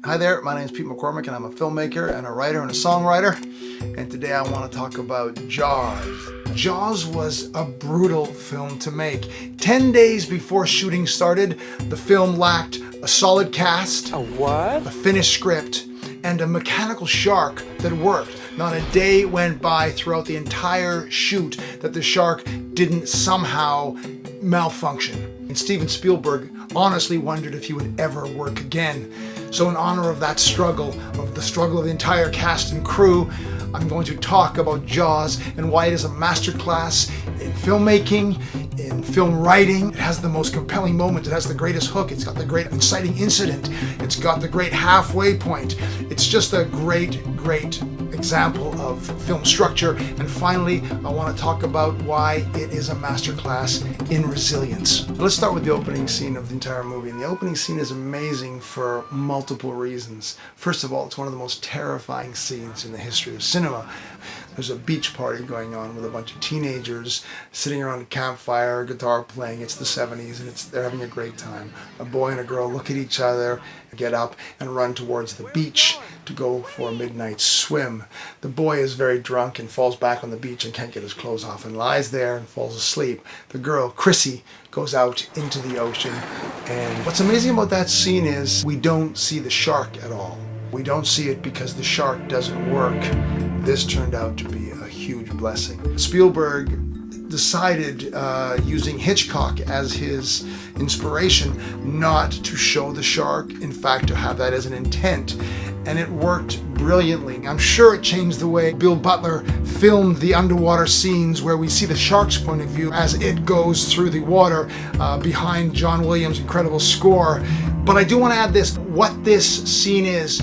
Hi there, my name is Pete McCormick and I'm a filmmaker and a writer and a songwriter. And today I want to talk about Jaws. Jaws was a brutal film to make. 10 days before shooting started, the film lacked a solid cast, a finished script, and a mechanical shark that worked. Not a day went by throughout the entire shoot that the shark didn't somehow malfunction. And Steven Spielberg honestly wondered if he would ever work again. So in honor of that struggle, of the struggle of the entire cast and crew, I'm going to talk about Jaws and why it is a masterclass in filmmaking, in film writing. It has the most compelling moment. It has the greatest hook. It's got the great inciting incident. It's got the great halfway point. It's just a great example of film structure. And finally, I want to talk about why it is a masterclass in resilience. Let's start with the opening scene of the entire movie. And the opening scene is amazing for multiple reasons. First of all, it's one of the most terrifying scenes in the history of cinema. There's a beach party going on with a bunch of teenagers sitting around a campfire, guitar playing. It's the 70s and they're having a great time. A boy and a girl look at each other, get up and run towards the beach to go for a midnight swim. The boy is very drunk and falls back on the beach and can't get his clothes off and lies there and falls asleep. The girl, Chrissy, goes out into the ocean. And what's amazing about that scene is we don't see the shark at all. We don't see it because the shark doesn't work. This turned out to be a huge blessing. Spielberg decided, using Hitchcock as his inspiration, not to show the shark, in fact to have that as an intent. And it worked brilliantly. I'm sure it changed the way Bill Butler filmed the underwater scenes where we see the shark's point of view as it goes through the water behind John Williams' incredible score. But I do want to add this. What this scene is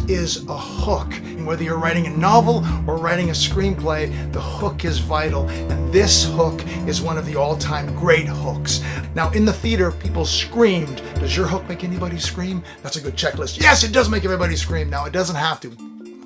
a hook. And whether you're writing a novel or writing a screenplay, the hook is vital. And this hook is one of the all-time great hooks. Now, in the theater, people screamed. Does your hook make anybody scream? That's a good checklist. Yes, it does make everybody scream. Now, it doesn't have to.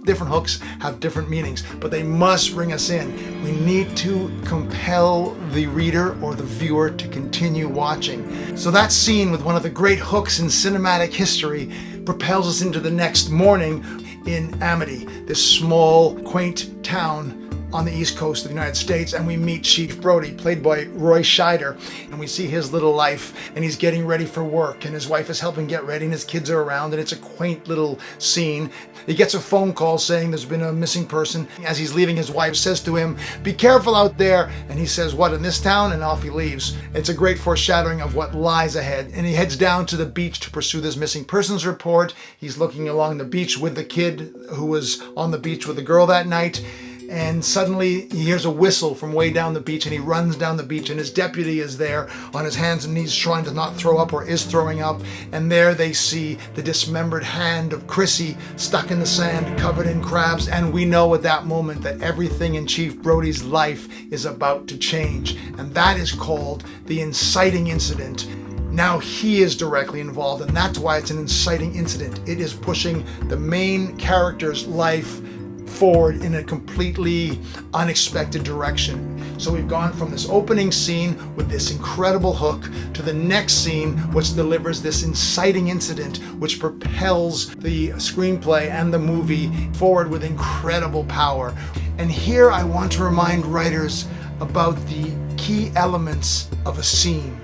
Different hooks have different meanings, but they must bring us in. We need to compel the reader or the viewer to continue watching. So that scene with one of the great hooks in cinematic history propels us into the next morning in Amity, this small, quaint town on the east coast of the United States, and we meet Chief Brody, played by Roy Scheider, and we see his little life, and he's getting ready for work, and his wife is helping get ready, and his kids are around, and it's a quaint little scene. He gets a phone call saying there's been a missing person. As he's leaving, his wife says to him, "Be careful out there," and he says, "What, in this town?" And off he leaves. It's a great foreshadowing of what lies ahead, and he heads down to the beach to pursue this missing persons report. He's looking along the beach with the kid who was on the beach with the girl that night, and suddenly he hears a whistle from way down the beach, and he runs down the beach, and his deputy is there on his hands and knees trying to not throw up, or is throwing up, and there they see the dismembered hand of Chrissy stuck in the sand, covered in crabs, and we know at that moment that everything in Chief Brody's life is about to change, and that is called the inciting incident. Now he is directly involved, and that's why it's an inciting incident. It is pushing the main character's life forward in a completely unexpected direction. So we've gone from this opening scene with this incredible hook to the next scene, which delivers this inciting incident, which propels the screenplay and the movie forward with incredible power. And here I want to remind writers about the key elements of a scene.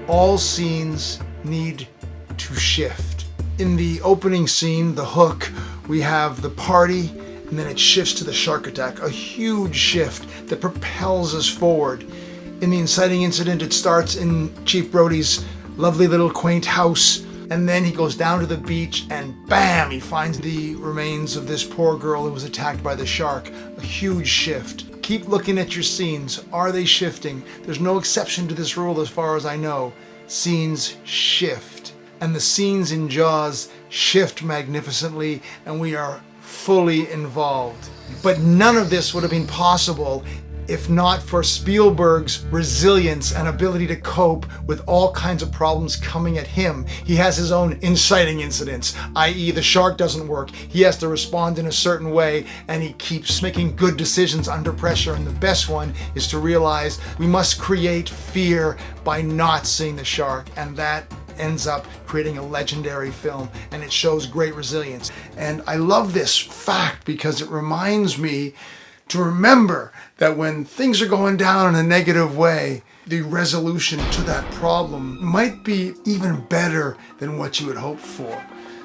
All scenes need to shift. In the opening scene, the hook, we have the party, and then it shifts to the shark attack, a huge shift that propels us forward. In the inciting incident, it starts in Chief Brody's lovely little quaint house, and then he goes down to the beach and bam, he finds the remains of this poor girl who was attacked by the shark. A huge shift. Keep looking at your scenes. Are they shifting? There's no exception to this rule as far as I know. Scenes shift. And the scenes in Jaws shift magnificently, and we are fully involved. But none of this would have been possible if not for Spielberg's resilience and ability to cope with all kinds of problems coming at him. He has his own inciting incidents, i.e. the shark doesn't work. He has to respond in a certain way, and he keeps making good decisions under pressure. And the best one is to realize we must create fear by not seeing the shark, and that ends up creating a legendary film, and it shows great resilience. And I love this fact because it reminds me to remember that when things are going down in a negative way, the resolution to that problem might be even better than what you had hoped for.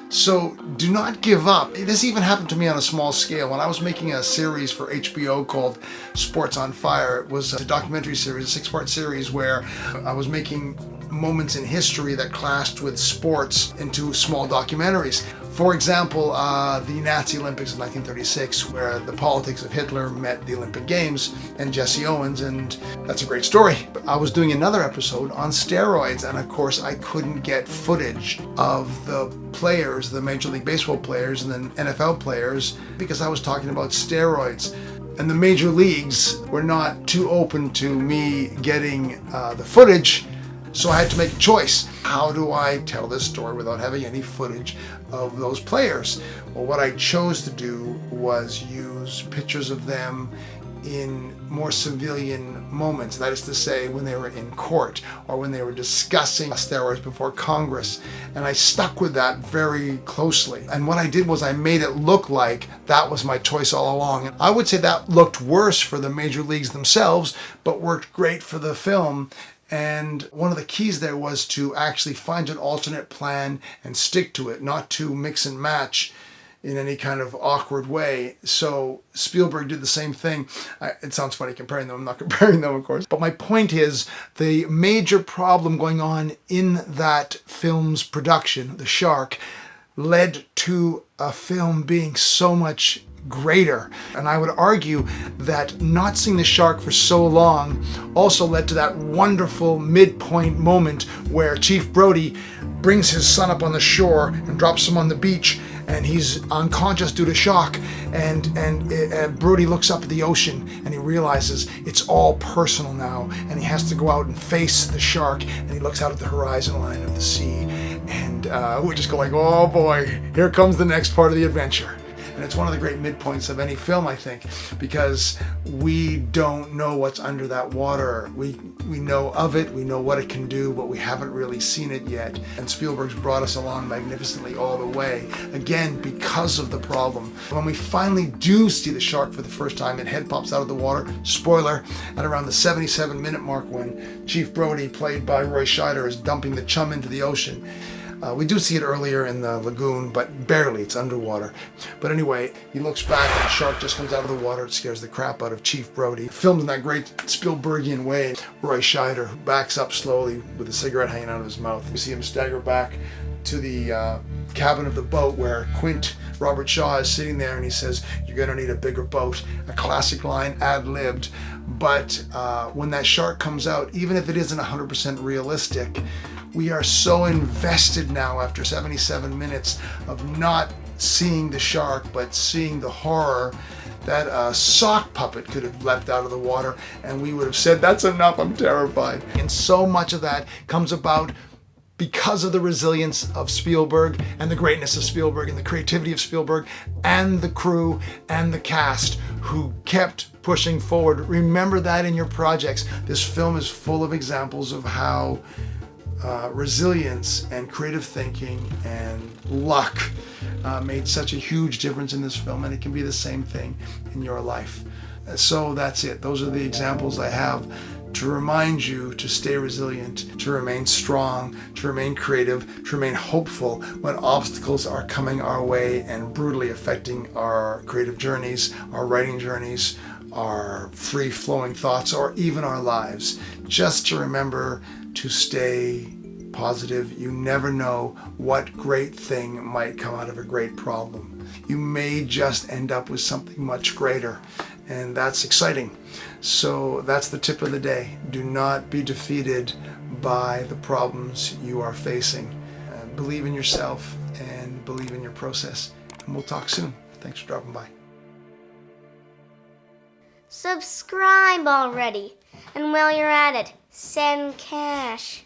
So do not give up. This even happened to me on a small scale. When I was making a series for HBO called Sports on Fire, it was a documentary series, a 6-part series where I was making moments in history that clashed with sports into small documentaries. For example, the Nazi Olympics of 1936, where the politics of Hitler met the Olympic Games and Jesse Owens, and that's a great story. But I was doing another episode on steroids, and of course I couldn't get footage of the players, the Major League Baseball players and the NFL players, because I was talking about steroids. And the major leagues were not too open to me getting the footage. So I had to make a choice. How do I tell this story without having any footage of those players? Well, what I chose to do was use pictures of them in more civilian moments. That is to say, when they were in court or when they were discussing steroids before Congress. And I stuck with that very closely. And what I did was I made it look like that was my choice all along. And I would say that looked worse for the major leagues themselves, but worked great for the film. And one of the keys there was to actually find an alternate plan and stick to it, not to mix and match in any kind of awkward way. So Spielberg did the same thing. It sounds funny comparing them. I'm not comparing them, of course. But my point is, the major problem going on in that film's production, The Shark, led to a film being so much greater. And I would argue that not seeing the shark for so long also led to that wonderful midpoint moment where Chief Brody brings his son up on the shore and drops him on the beach, and he's unconscious due to shock, and Brody looks up at the ocean and he realizes it's all personal now, and he has to go out and face the shark, and he looks out at the horizon line of the sea, and we just go like, oh boy, here comes the next part of the adventure. And it's one of the great midpoints of any film, I think, because we don't know what's under that water. We know of it, we know what it can do, but we haven't really seen it yet. And Spielberg's brought us along magnificently all the way, again, because of the problem. When we finally do see the shark for the first time, it head pops out of the water, spoiler, at around the 77-minute mark when Chief Brody, played by Roy Scheider, is dumping the chum into the ocean. We do see it earlier in the lagoon, but barely, it's underwater. But anyway, he looks back and the shark just comes out of the water. It scares the crap out of Chief Brody. Filmed in that great Spielbergian way. Roy Scheider backs up slowly with a cigarette hanging out of his mouth. We see him stagger back to the cabin of the boat where Quint, Robert Shaw, is sitting there, and he says, "You're gonna need a bigger boat." A classic line, ad-libbed. But when that shark comes out, even if it isn't 100% realistic, we are so invested now after 77 minutes of not seeing the shark, but seeing the horror, that a sock puppet could have leapt out of the water and we would have said, "That's enough, I'm terrified." And so much of that comes about because of the resilience of Spielberg and the greatness of Spielberg and the creativity of Spielberg and the crew and the cast who kept pushing forward. Remember that in your projects. This film is full of examples of how resilience and creative thinking and luck made such a huge difference in this film, and it can be the same thing in your life. So that's it. Those are the examples I have to remind you to stay resilient, to remain strong, to remain creative, to remain hopeful when obstacles are coming our way and brutally affecting our creative journeys, our writing journeys, our free-flowing thoughts, or even our lives. Just to remember to stay positive. You never know what great thing might come out of a great problem. You may just end up with something much greater, and that's exciting. So that's the tip of the day. Do not be defeated by the problems you are facing. Believe in yourself and believe in your process. And we'll talk soon. Thanks for dropping by. Subscribe already. And while you're at it, send cash.